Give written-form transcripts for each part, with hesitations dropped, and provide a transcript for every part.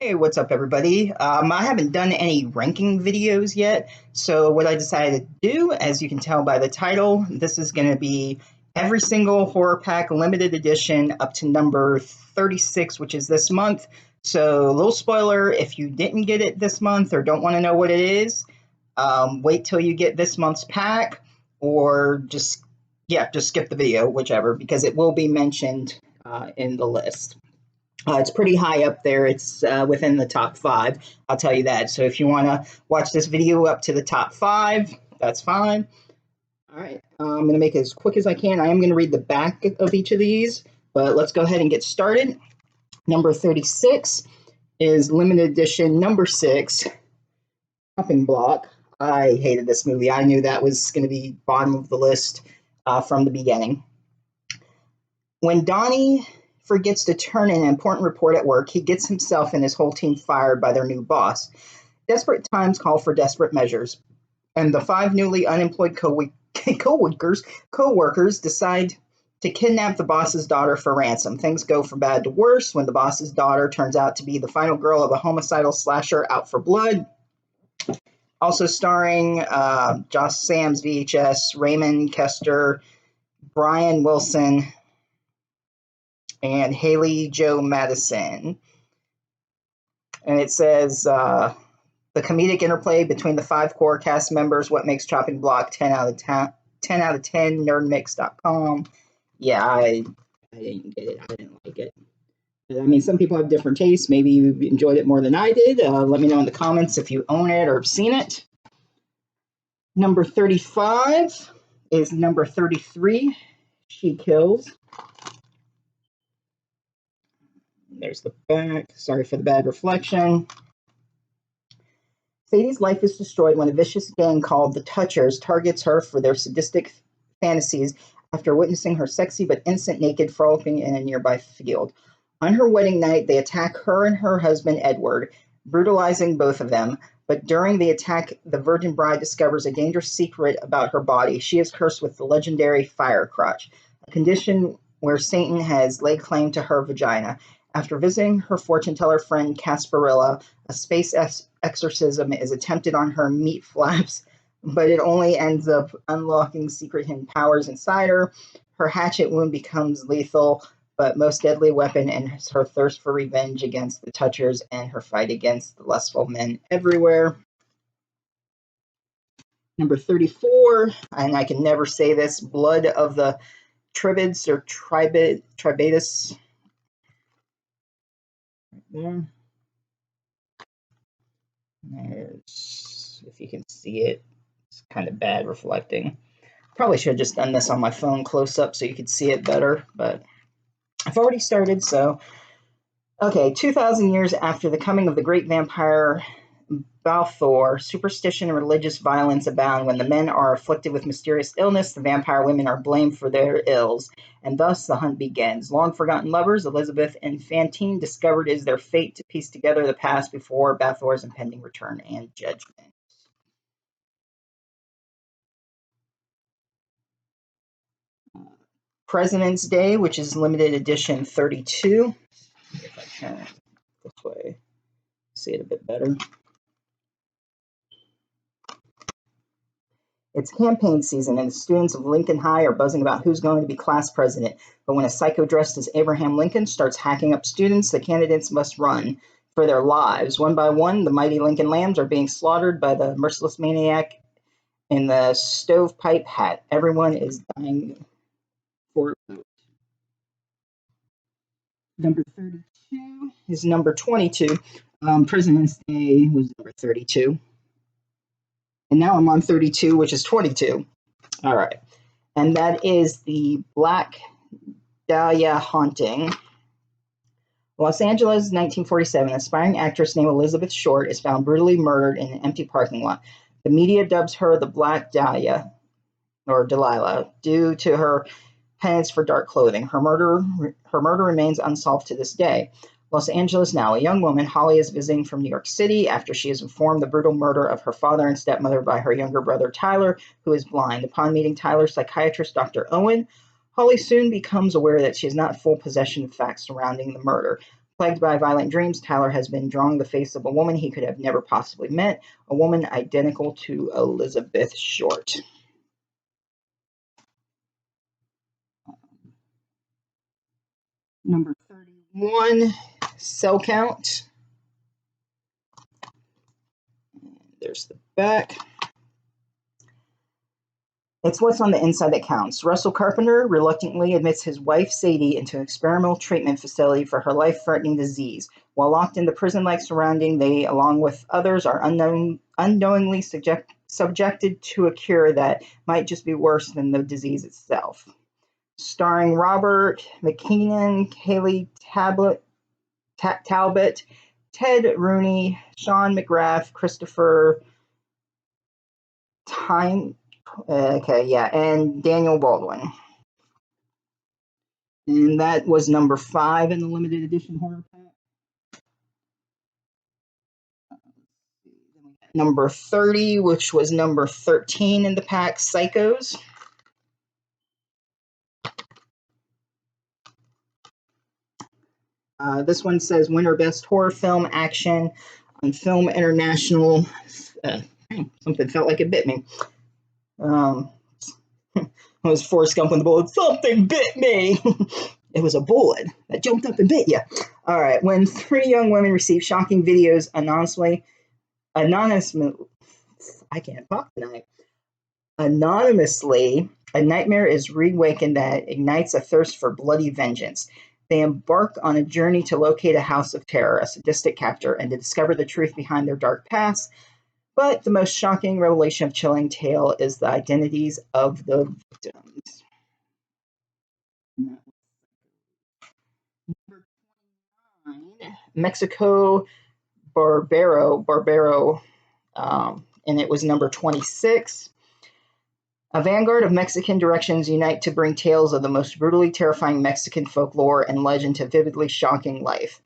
Hey, what's up, everybody? I haven't done any ranking videos yet, so what I decided to do, as you can tell by the title, this is going to be every single horror pack limited edition up to number 36, which is this month. So, a little spoiler, if you didn't get it this month or don't want to know what it is, wait till you get this month's pack, or just skip the video, whichever, because it will be mentioned in the list. It's pretty high up there. It's within the top five. I'll tell you that. So if you want to watch this video up to the top five, that's fine. All right. I'm going to make it as quick as I can. I am going to read the back of each of these, but let's go ahead and get started. Number 36 is limited edition number 6, Chopping Block. I hated this movie. I knew that was going to be bottom of the list from the beginning. When Donnie forgets to turn in an important report at work, he gets himself and his whole team fired by their new boss. Desperate times call for desperate measures, and the 5 newly unemployed co-workers decide to kidnap the boss's daughter for ransom. Things go from bad to worse when the boss's daughter turns out to be the final girl of a homicidal slasher out for blood. Also starring Josh Sams, VHS, Raymond Kester, Brian Wilson, and Haley Joe Madison. And it says the comedic interplay between the 5 core cast members, what makes Chopping Block 10 out of 10, nerdmix.com. Yeah, I didn't get it. I didn't like it. I mean, some people have different tastes. Maybe you enjoyed it more than I did. Let me know in the comments if you own it or have seen it. Number 35 is number 33, She Kills. There's the back. Sorry for the bad reflection. Sadie's life is destroyed when a vicious gang called the Touchers targets her for their sadistic fantasies after witnessing her sexy but innocent naked frolicking in a nearby field. On her wedding night, they attack her and her husband, Edward, brutalizing both of them. But during the attack, the virgin bride discovers a dangerous secret about her body. She is cursed with the legendary fire crotch, a condition where Satan has laid claim to her vagina. After visiting her fortune teller friend Casparilla, a space exorcism is attempted on her meat flaps, but it only ends up unlocking secret hidden powers inside her. Her hatchet wound becomes lethal, but most deadly weapon is her thirst for revenge against the Touchers and her fight against the lustful men everywhere. Number 34, and I can never say this, Blood of the Tribids or Tribadus. Right there. If you can see it, it's kind of bad reflecting. Probably should have just done this on my phone close up so you could see it better, but I've already started, so. Okay, 2,000 years after the coming of the great vampire Balthor, superstition and religious violence abound. When the men are afflicted with mysterious illness, the vampire women are blamed for their ills, and thus the hunt begins. Long-forgotten lovers, Elizabeth and Fantine, discovered is their fate to piece together the past before Balthor's impending return and judgment. President's Day, which is limited edition 32. If I can this way, see it a bit better. It's campaign season, and the students of Lincoln High are buzzing about who's going to be class president. But when a psycho dressed as Abraham Lincoln starts hacking up students, the candidates must run for their lives. One by one, the mighty Lincoln lambs are being slaughtered by the merciless maniac in the stovepipe hat. Everyone is dying for a vote. Number 32 is number 22. President's Day was number 32. And now I'm on 32, which is 22. All right. And that is the Black Dahlia haunting. Los Angeles, 1947. An aspiring actress named Elizabeth Short is found brutally murdered in an empty parking lot. The media dubs her the Black Dahlia, or Delilah, due to her penance for dark clothing. Her murder remains unsolved to this day. Los Angeles now. A young woman, Holly, is visiting from New York City after she is informed the brutal murder of her father and stepmother by her younger brother, Tyler, who is blind. Upon meeting Tyler's psychiatrist, Dr. Owen, Holly soon becomes aware that she is not in full possession of facts surrounding the murder. Plagued by violent dreams, Tyler has been drawing the face of a woman he could have never possibly met, a woman identical to Elizabeth Short. Number 31, Cell Count. There's the back. It's what's on the inside that counts. Russell Carpenter reluctantly admits his wife, Sadie, into an experimental treatment facility for her life-threatening disease. While locked in the prison-like surrounding, they, along with others, are unknowingly subjected to a cure that might just be worse than the disease itself. Starring Robert McKinnon, Haley Talbot, Ted Rooney, Sean McGrath, Christopher Tyne, and Daniel Baldwin. And that was number 5 in the limited edition horror pack. Number 30, which was number 13 in the pack, Psychos. This one says winner best horror film action on Film International. Something felt like it bit me. It was Forrest Gump on the bullet. Something bit me. It was a bullet that jumped up and bit you. All right. When 3 young women receive shocking videos anonymously, I can't talk tonight. Anonymously, a nightmare is reawakened that ignites a thirst for bloody vengeance. They embark on a journey to locate a house of terror, a sadistic captor, and to discover the truth behind their dark past. But the most shocking revelation of Chilling Tale is the identities of the victims. Number 29, Mexico Barbero, and it was number 26. A vanguard of Mexican directions unite to bring tales of the most brutally terrifying Mexican folklore and legend to vividly shocking life.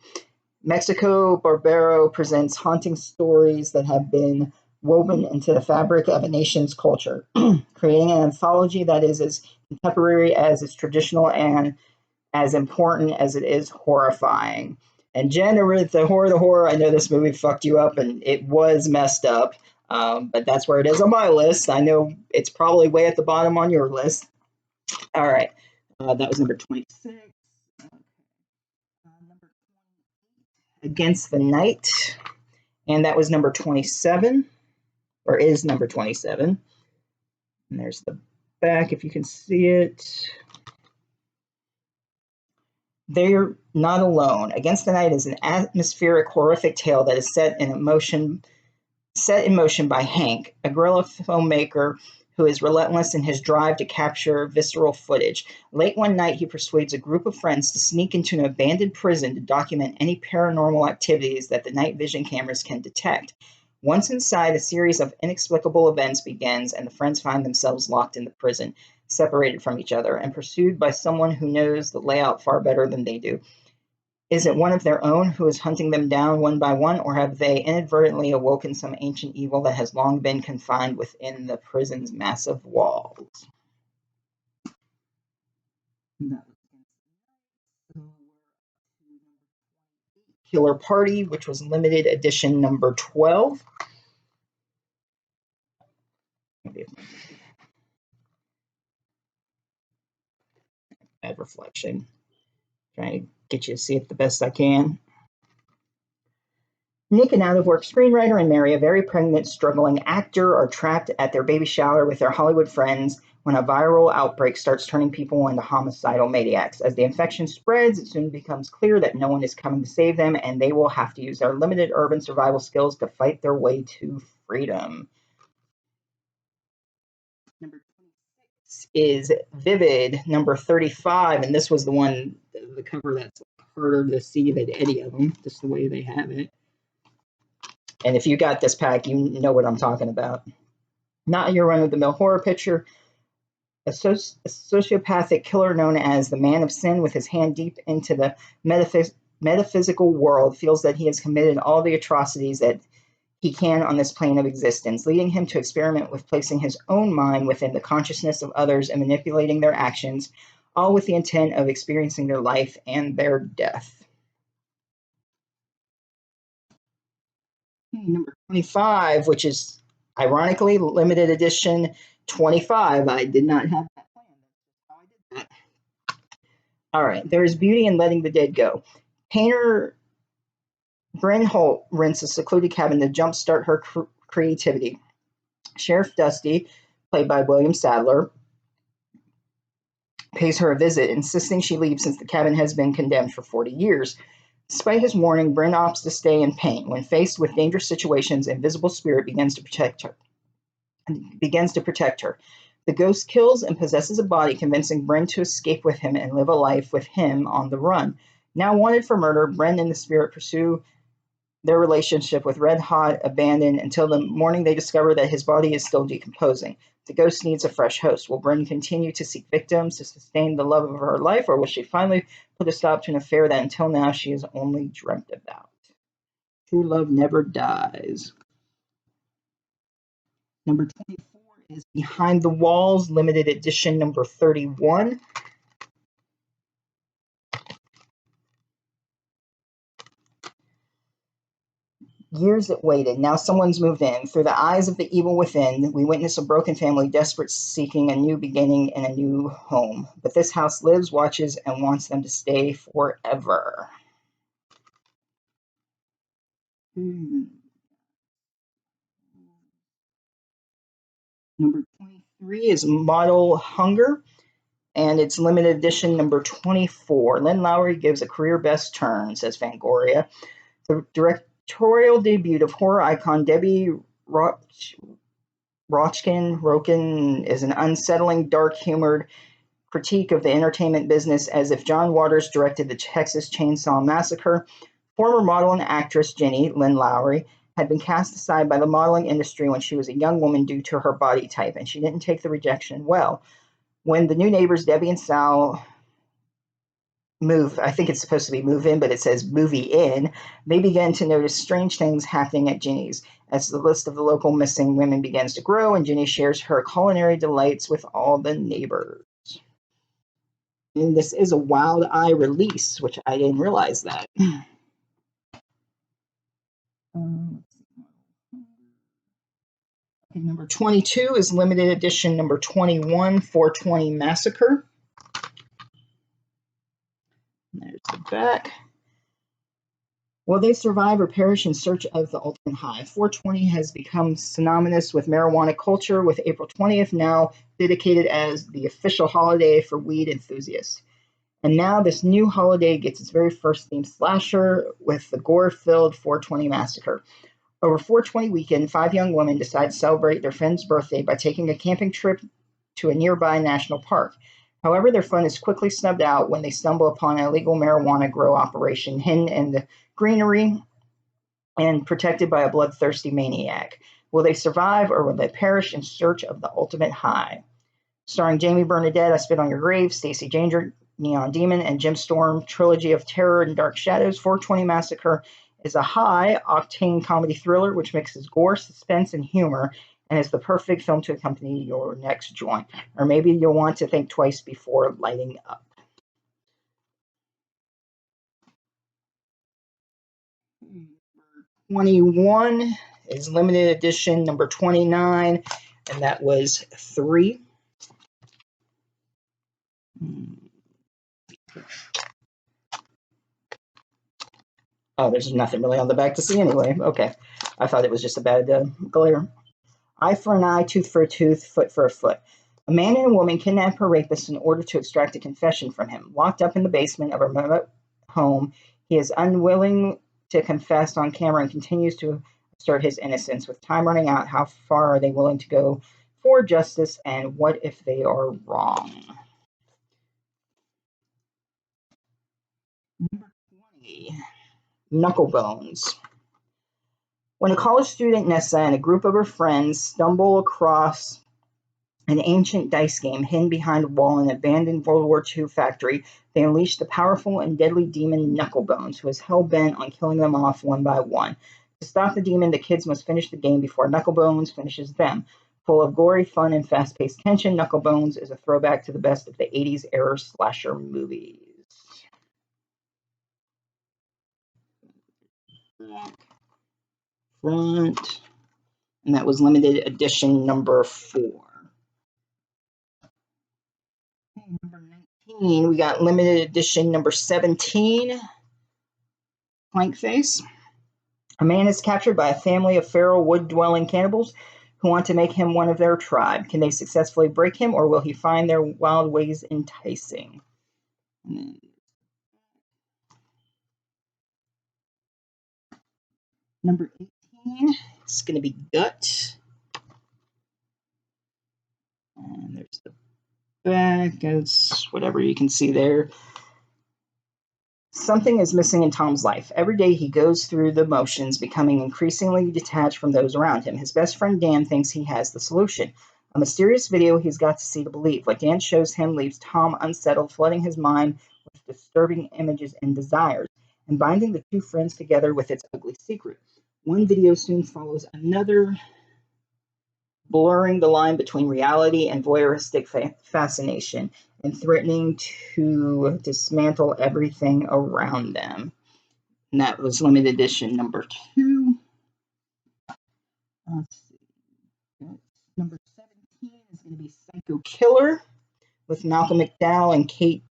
Mexico Barbero presents haunting stories that have been woven into the fabric of a nation's culture, creating an anthology that is as contemporary as it's traditional and as important as it is horrifying. And Jen, the horror, I know this movie fucked you up and it was messed up, but that's where it is on my list. I know it's probably way at the bottom on your list. All right, that was number 26. Number 28, Against the Night, and that was number 27, or is number 27. And there's the back if you can see it. They're not alone. Against the Night is an atmospheric, horrific tale that is set in motion by Hank, a guerrilla filmmaker who is relentless in his drive to capture visceral footage. Late one night, he persuades a group of friends to sneak into an abandoned prison to document any paranormal activities that the night vision cameras can detect. Once inside, a series of inexplicable events begins, and the friends find themselves locked in the prison, separated from each other, and pursued by someone who knows the layout far better than they do. Is it one of their own who is hunting them down one by one, or have they inadvertently awoken some ancient evil that has long been confined within the prison's massive walls? Killer Party, which was limited edition number 12. Bad reflection. Trying to get you to see it the best I can. Nick, an out-of-work screenwriter, and Mary, a very pregnant, struggling actor, are trapped at their baby shower with their Hollywood friends when a viral outbreak starts turning people into homicidal maniacs. As the infection spreads, it soon becomes clear that no one is coming to save them, and they will have to use their limited urban survival skills to fight their way to freedom. Number 26 is Vivid, number 35, and this was the one, the cover that's harder to see than any of them, just the way they have it. And if you got this pack, you know what I'm talking about. Not your run-of-the-mill horror picture. A sociopathic killer known as the Man of Sin, with his hand deep into the metaphysical world, feels that he has committed all the atrocities that he can on this plane of existence, leading him to experiment with placing his own mind within the consciousness of others and manipulating their actions, all with the intent of experiencing their life and their death. Number 25, which is ironically limited edition 25. I did not have that plan. That's how I did that. All right, there is beauty in letting the dead go. Painter Bryn Holt rents a secluded cabin to jumpstart her creativity. Sheriff Dusty, played by William Sadler, pays her a visit, insisting she leave since the cabin has been condemned for 40 years. Despite his warning, Bryn opts to stay and paint. When faced with dangerous situations, Invisible Spirit begins to protect her. The ghost kills and possesses a body, convincing Bryn to escape with him and live a life with him on the run. Now wanted for murder, Bryn and the spirit pursue their relationship with red hot abandon until the morning they discover that his body is still decomposing. The ghost needs a fresh host. Will Bryn continue to seek victims to sustain the love of her life, or will she finally put a stop to an affair that until now she has only dreamt about? True love never dies. Number 24 is Behind the Walls, limited edition number 31. Years it waited. Now someone's moved in. Through the eyes of the evil within, we witness a broken family desperate seeking a new beginning and a new home. But this house lives, watches, and wants them to stay forever. Number 23 is Model Hunger, and it's limited edition number 24. Lynn Lowry gives a career best turn, says Fangoria. The directorial debut of horror icon Debbie Rochkin is an unsettling, dark-humored critique of the entertainment business, as if John Waters directed the Texas Chainsaw Massacre. Former model and actress Jenny Lynn Lowry had been cast aside by the modeling industry when she was a young woman due to her body type, and she didn't take the rejection well. When the new neighbors, Debbie and Sal, move, I think it's supposed to be move in, but it says movie in, they begin to notice strange things happening at Jenny's. As the list of the local missing women begins to grow, and Jenny shares her culinary delights with all the neighbors. And this is a Wild Eye release, which I didn't realize that. Okay, number 22 is limited edition number 21, 420 Massacre. There's the back. Will they survive or perish in search of the ultimate high? 420 has become synonymous with marijuana culture, with April 20th now dedicated as the official holiday for weed enthusiasts. And now this new holiday gets its very first themed slasher with the gore-filled 420 Massacre. Over 420 weekend, 5 young women decide to celebrate their friend's birthday by taking a camping trip to a nearby national park. However, their fun is quickly snubbed out when they stumble upon an illegal marijuana grow operation hidden in the greenery and protected by a bloodthirsty maniac. Will they survive or will they perish in search of the ultimate high? Starring Jamie Bernadette, I Spit on Your Grave, Stacey Danger, Neon Demon, and Jim Storm, trilogy of terror and dark shadows, 420 Massacre is a high-octane comedy thriller which mixes gore, suspense, and humor, and is the perfect film to accompany your next joint. Or maybe you'll want to think twice before lighting up. Number 21 is limited edition number 29, and that was 3. Oh, there's nothing really on the back to see anyway. Okay. I thought it was just a bad glare. Eye for an eye, tooth for a tooth, foot for a foot. A man and a woman kidnap her rapist in order to extract a confession from him. Locked up in the basement of a remote home, he is unwilling to confess on camera and continues to assert his innocence. With time running out, how far are they willing to go for justice, and what if they are wrong? Number 20, Knucklebones. When a college student, Nessa, and a group of her friends stumble across an ancient dice game hidden behind a wall in an abandoned World War II factory, they unleash the powerful and deadly demon Knucklebones, who is hell-bent on killing them off one by one. To stop the demon, the kids must finish the game before Knucklebones finishes them. Full of gory fun and fast-paced tension, Knucklebones is a throwback to the best of the 80s era slasher movies. front. And that was limited edition number 4. Okay, number 19, we got limited edition number 17, Plank Face. A man is captured by a family of feral wood-dwelling cannibals who want to make him one of their tribe. Can they successfully break him, or will he find their wild ways enticing? Number 18 is going to be Gut. And there's the back. It's whatever you can see there. Something is missing in Tom's life. Every day he goes through the motions, becoming increasingly detached from those around him. His best friend Dan thinks he has the solution. A mysterious video he's got to see to believe. What Dan shows him leaves Tom unsettled, flooding his mind with disturbing images and desires, and binding the two friends together with its ugly secret. One video soon follows another, blurring the line between reality and voyeuristic fascination, and threatening to dismantle everything around them. And that was limited edition number 2. Let's see. Number 17 is going to be Psycho Killer with Malcolm McDowell and Kate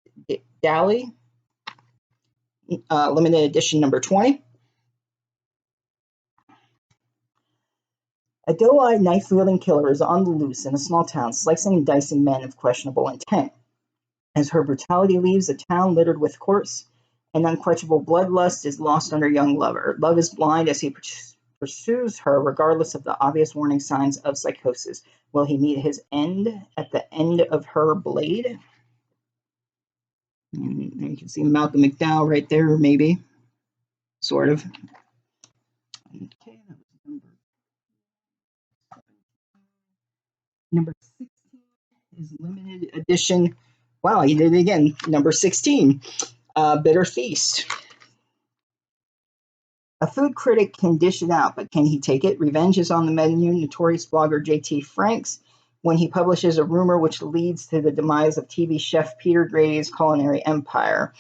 Daly. Limited edition number 20. A doe-eyed, knife-wielding killer is on the loose in a small town, slicing and dicing men of questionable intent. As her brutality leaves a town littered with corpse, an unquenchable bloodlust is lost on her young lover. Love is blind as he pursues her, regardless of the obvious warning signs of psychosis. Will he meet his end at the end of her blade? And you can see Malcolm McDowell right there, maybe. Sort of. Okay, that was number 16 is limited edition. Wow, he did it again. Number 16, Bitter Feast. A food critic can dish it out, but can he take it? Revenge is on the menu. Notorious blogger J.T. Franks, when he publishes a rumor which leads to the demise of TV chef Peter Grady's culinary empire.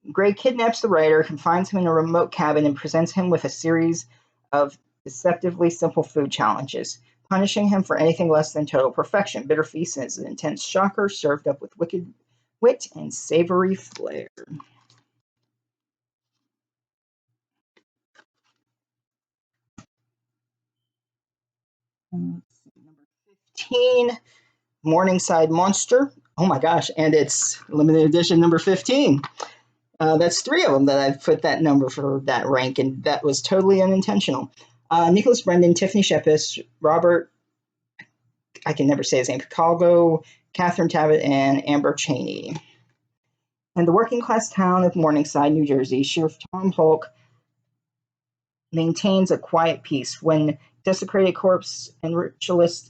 Gray kidnaps the writer, confines him in a remote cabin, and presents him with a series of deceptively simple food challenges, punishing him for anything less than total perfection. Bitter Feast is an intense shocker served up with wicked wit and savory flair. Number 15, Morningside Monster. Oh my gosh, and it's limited edition number 15. That's 3 of them that I've put that number for that rank, and that was totally unintentional. Nicholas Brendan, Tiffany Shepis, Robert, I can never say his name, Picalgo, Catherine Tabbitt, and Amber Cheney. In the working class town of Morningside, New Jersey, Sheriff Tom Polk maintains a quiet peace. When desecrated corpse and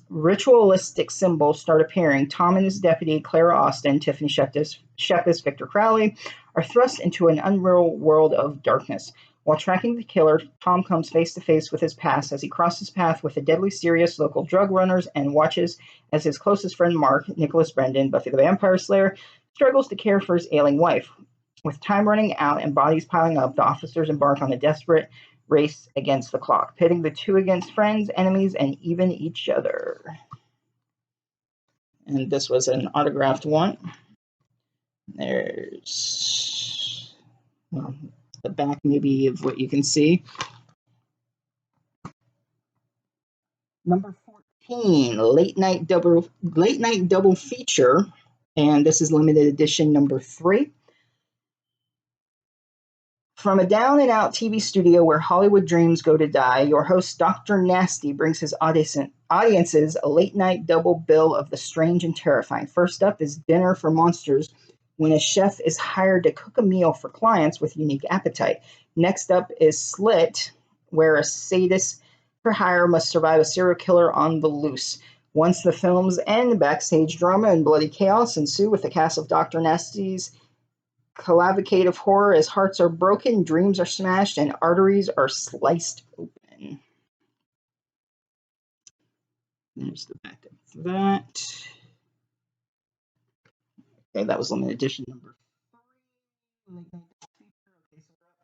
ritualistic symbols start appearing, Tom and his deputy, Clara Austin, Tiffany Shepis, Victor Crowley, are thrust into an unreal world of darkness. While tracking the killer, Tom comes face to face with his past as he crosses paths with the deadly serious local drug runners and watches as his closest friend Mark, Nicholas Brendan, Buffy the Vampire Slayer, struggles to care for his ailing wife. With time running out and bodies piling up, the officers embark on a desperate race against the clock, pitting the two against friends, enemies, and even each other. And this was an autographed one. There's the back maybe of what you can see. Number 14, late night double feature, and this is limited edition number 3. From a down-and-out TV studio where Hollywood dreams go to die, your host Dr. Nasty brings his audiences a late-night double bill of the strange and terrifying. First up is Dinner for Monsters, when a chef is hired to cook a meal for clients with unique appetite. Next up is Slit, where a sadist for hire must survive a serial killer on the loose. Once the films end, backstage drama and bloody chaos ensue with the cast of Dr. Nasty's cavalcade horror as hearts are broken, dreams are smashed, and arteries are sliced open. There's the back of that. Okay, that was limited edition number 3. Okay, so we're up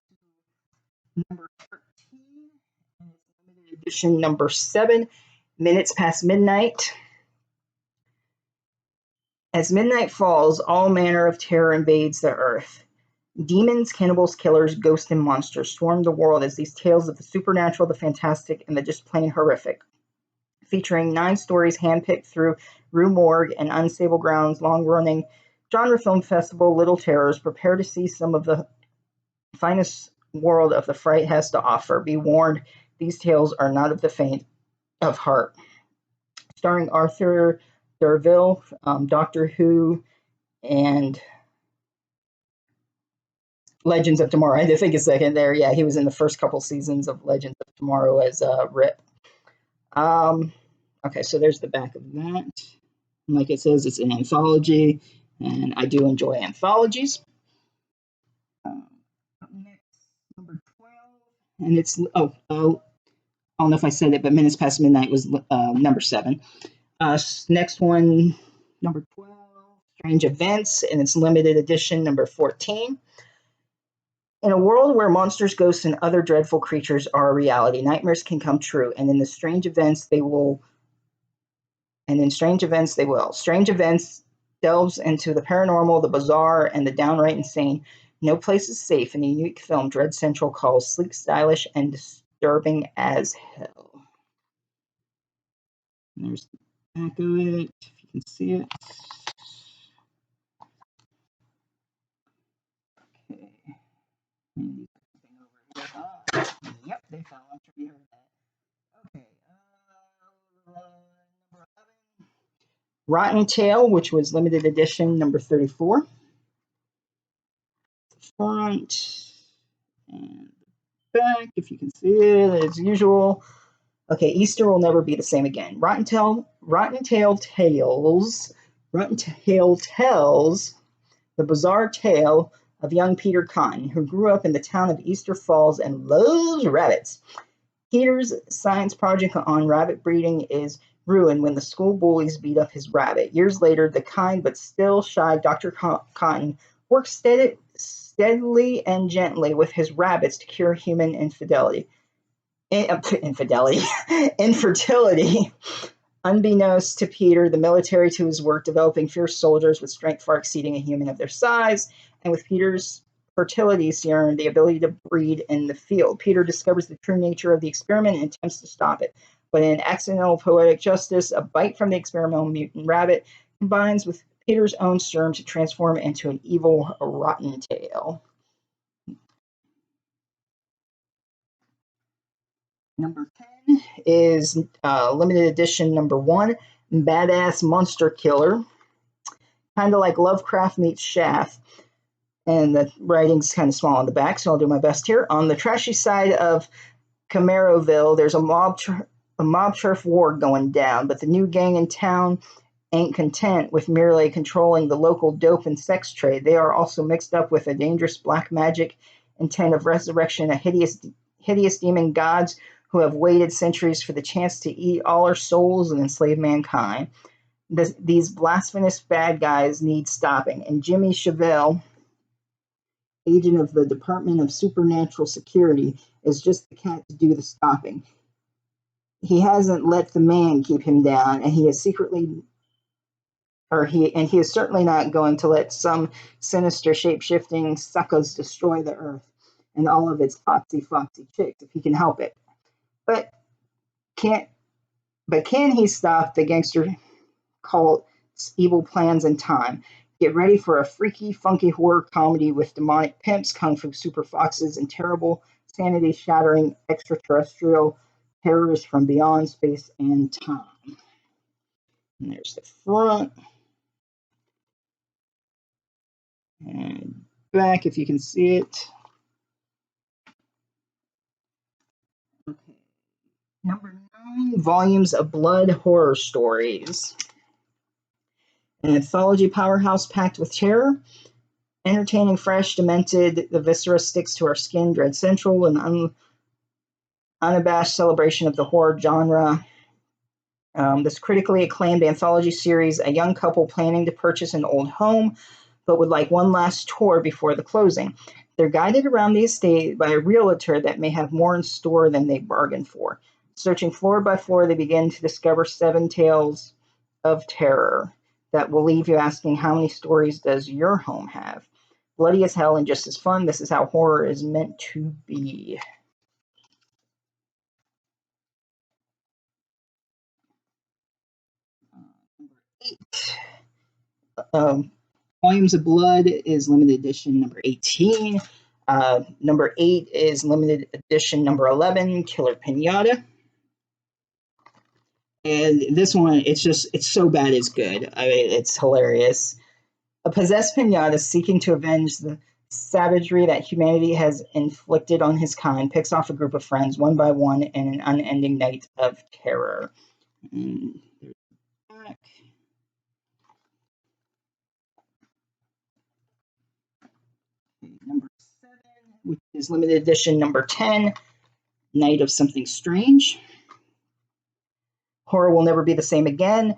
to number 13, and it's limited edition number 7, Minutes Past Midnight. As midnight falls, all manner of terror invades the earth. Demons, cannibals, killers, ghosts, and monsters swarm the world as these tales of the supernatural, the fantastic, and the just plain horrific. Featuring 9 stories handpicked through Rue Morgue and Unstable Ground's long-running genre film festival, Little Terrors, prepare to see some of the finest world of the fright has to offer. Be warned, these tales are not of the faint of heart. Starring Arthur Darvill, Doctor Who, and Legends of Tomorrow. I had to think a second there. Yeah, he was in the first couple seasons of Legends of Tomorrow as Rip. Okay, so there's the back of that. Like it says, it's an anthology, and I do enjoy anthologies. Next, number 12, and it's I don't know if I said it, but Minutes Past Midnight was number 7. Next one, number 12, Strange Events, and it's limited edition number 14. In a world where monsters, ghosts, and other dreadful creatures are a reality, nightmares can come true, and in strange events they will. Strange Events delves into the paranormal, the bizarre, and the downright insane. No place is safe in the unique film Dread Central calls sleek, stylish, and disturbing as hell. And there's the back of it, if you can see it. Okay. Yep, they fell. I'm sure you heard that. Okay. Number 11. Rotten Tail, which was limited edition number 34. Front and back, if you can see it, as usual. Okay, Easter will never be the same again. Rotten Tail tells the bizarre tale of young Peter Cotton, who grew up in the town of Easter Falls and loves rabbits. Peter's science project on rabbit breeding is ruined when the school bullies beat up his rabbit. Years later, the kind but still shy Dr. Cotton works steadily and gently with his rabbits to cure human infertility. Unbeknownst to Peter, the military to his work developing fierce soldiers with strength far exceeding a human of their size, and with Peter's fertility serum, the ability to breed in the field. Peter discovers the true nature of the experiment and attempts to stop it. But in accidental poetic justice, a bite from the experimental mutant rabbit combines with Peter's own serum to transform into an evil rotten tail. Number 10 is limited edition number 1, Badass Monster Killer. Kind of like Lovecraft meets Shaft. And the writing's kind of small on the back, so I'll do my best here. On the trashy side of Camaroville, there's a mob turf war going down, but the new gang in town ain't content with merely controlling the local dope and sex trade. They are also mixed up with a dangerous black magic intent of resurrection, a hideous demon gods who have waited centuries for the chance to eat all our souls and enslave mankind. These blasphemous bad guys need stopping, and Jimmy Chevelle, agent of the Department of Supernatural Security, is just the cat to do the stopping. He hasn't let the man keep him down, and he is certainly not going to let some sinister shape-shifting suckers destroy the earth and all of its foxy chicks if he can help it. But can he stop the gangster cult's evil plans in time? Get ready for a freaky, funky horror comedy with demonic pimps, kung fu super foxes, and terrible, sanity-shattering extraterrestrial terrorists from beyond space and time. And there's the front. And back, if you can see it. Okay. Number 9, Volumes of Blood Horror Stories. An anthology powerhouse packed with terror. Entertaining, fresh, demented, the viscera sticks to our skin, Dread Central, an unabashed celebration of the horror genre. This critically acclaimed anthology series, a young couple planning to purchase an old home, but would like one last tour before the closing. They're guided around the estate by a realtor that may have more in store than they bargained for. Searching floor by floor, they begin to discover 7 tales of terror that will leave you asking, how many stories does your home have? Bloody as hell and just as fun. This is how horror is meant to be. Number 8. Volumes of Blood is limited edition number 18. Number 8 is limited edition number 11, Killer Pinata. And this one, it's so bad it's good. I mean, it's hilarious. A possessed pinata seeking to avenge the savagery that humanity has inflicted on his kind picks off a group of friends one by one in an unending night of terror. And there's back. Number 7, which is limited edition number 10, Night of Something Strange. Horror will never be the same again.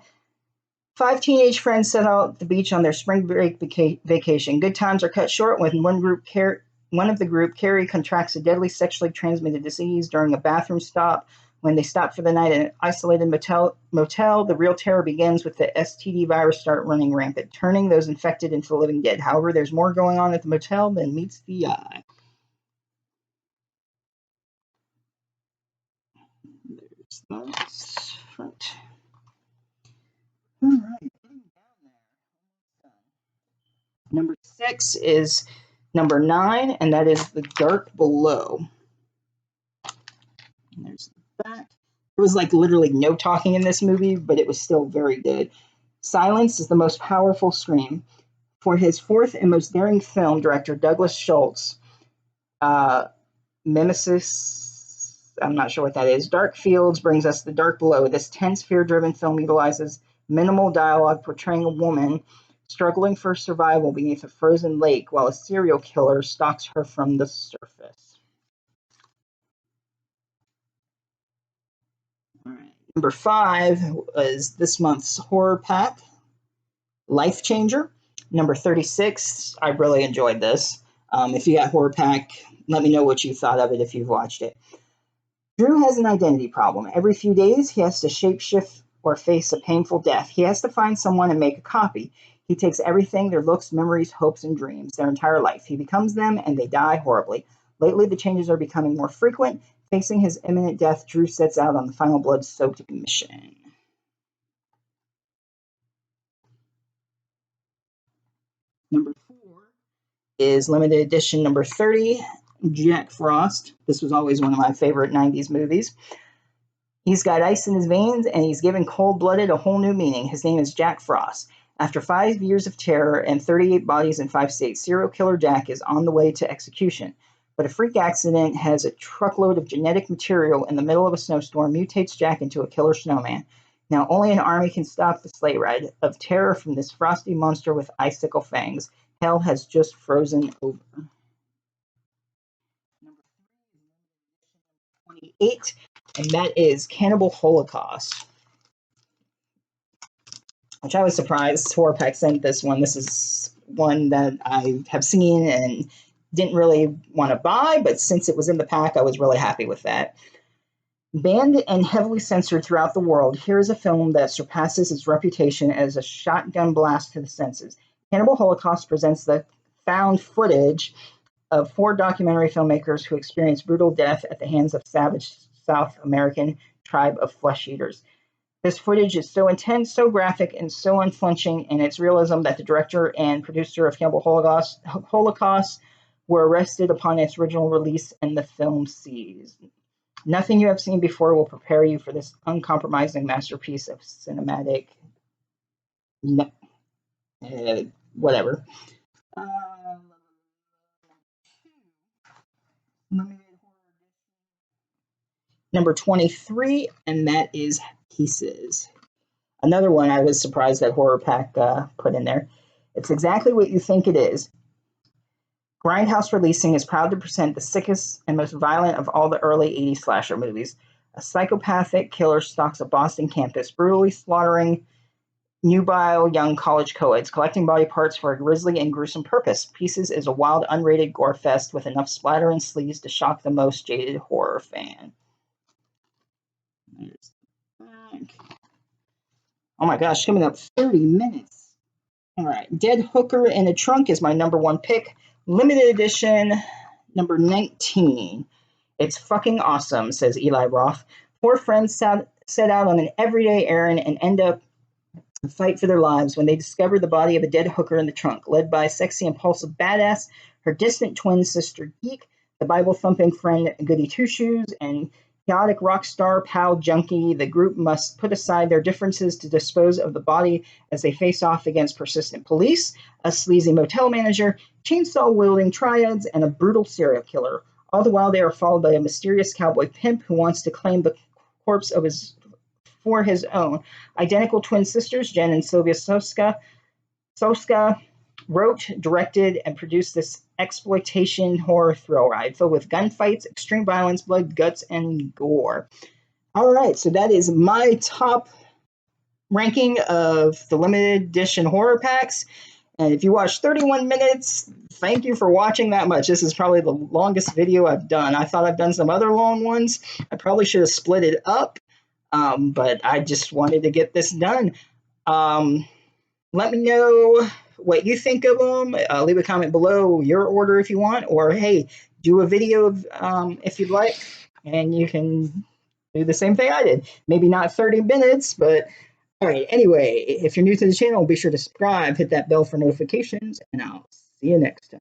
5 teenage friends set out the beach on their spring break vacation. Good times are cut short when one of the group, Carrie, contracts a deadly sexually transmitted disease during a bathroom stop. When they stop for the night in an isolated motel, the real terror begins with the STD virus start running rampant, turning those infected into the living dead. However, there's more going on at the motel than meets the eye. There's that front. All right. Number 6 is number 9, and that is The Dark Below. And there's the back. There was like literally no talking in this movie, but it was still very good. Silence is the most powerful scream. For his 4th and most daring film, director Douglas Schultz, Mimesis, I'm not sure what that is, Dark Fields brings us The Dark Below. This tense, fear-driven film utilizes minimal dialogue portraying a woman struggling for survival beneath a frozen lake while a serial killer stalks her from the surface. All right. Number 5 is this month's horror pack, Life Changer. Number 36, I really enjoyed this. If you got horror pack, let me know what you thought of it if you've watched it. Drew has an identity problem. Every few days, he has to shapeshift or face a painful death. He has to find someone and make a copy. He takes everything, their looks, memories, hopes, and dreams, their entire life. He becomes them, and they die horribly. Lately, the changes are becoming more frequent. Facing his imminent death, Drew sets out on the final blood-soaked mission. Number 4 is limited edition number 30, Jack Frost. This was always one of my favorite 90s movies. He's got ice in his veins, and he's given cold-blooded a whole new meaning. His name is Jack Frost. After 5 years of terror and 38 bodies in 5 states, serial killer Jack is on the way to execution. But a freak accident has a truckload of genetic material in the middle of a snowstorm, mutates Jack into a killer snowman. Now only an army can stop the sleigh ride of terror from this frosty monster with icicle fangs. Hell has just frozen over. Number 3 is 28, and that is Cannibal Holocaust, which I was surprised Horrorpack sent this one. This is one that I have seen and didn't really want to buy, but since it was in the pack, I was really happy with that. Banned and heavily censored throughout the world, here is a film that surpasses its reputation as a shotgun blast to the senses. Cannibal Holocaust presents the found footage of 4 documentary filmmakers who experienced brutal death at the hands of savage South American tribe of flesh eaters. This footage is so intense, so graphic, and so unflinching in its realism that the director and producer of Cannibal Holocaust were arrested upon its original release and the film seized. Nothing you have seen before will prepare you for this uncompromising masterpiece of cinematic whatever. Number 23, and that is Pieces. Another one I was surprised that Horror Pack put in there. It's exactly what you think it is. Grindhouse Releasing is proud to present the sickest and most violent of all the early 80s slasher movies. A psychopathic killer stalks a Boston campus, brutally slaughtering nubile young college co-eds, collecting body parts for a grisly and gruesome purpose. Pieces is a wild, unrated gore fest with enough splatter and sleaze to shock the most jaded horror fan. There's the back. Oh my gosh, coming up 30 minutes. All right, Dead Hooker in a Trunk is my number one pick. Limited edition, number 19. It's fucking awesome, says Eli Roth. Four friends set out on an everyday errand and end up fight for their lives when they discover the body of a dead hooker in the trunk, led by sexy, impulsive badass, her distant twin sister Geek, the Bible-thumping friend Goody Two-Shoes, and chaotic rock star pal Junkie. The group must put aside their differences to dispose of the body as they face off against persistent police, a sleazy motel manager, chainsaw-wielding triads, and a brutal serial killer. All the while, they are followed by a mysterious cowboy pimp who wants to claim the corpse of for his own. Identical twin sisters, Jen and Sylvia Soska wrote, directed, and produced this exploitation horror thrill ride filled with gunfights, extreme violence, blood, guts, and gore. All right, so that is my top ranking of the limited edition horror packs. And if you watched 31 minutes, thank you for watching that much. This is probably the longest video I've done. I thought I've done some other long ones. I probably should have split it up. But I just wanted to get this done. Let me know what you think of them. Leave a comment below your order if you want, or hey, do a video of, if you'd like, and you can do the same thing I did. Maybe not 30 minutes, but all right. Anyway, if you're new to the channel, be sure to subscribe, hit that bell for notifications, and I'll see you next time.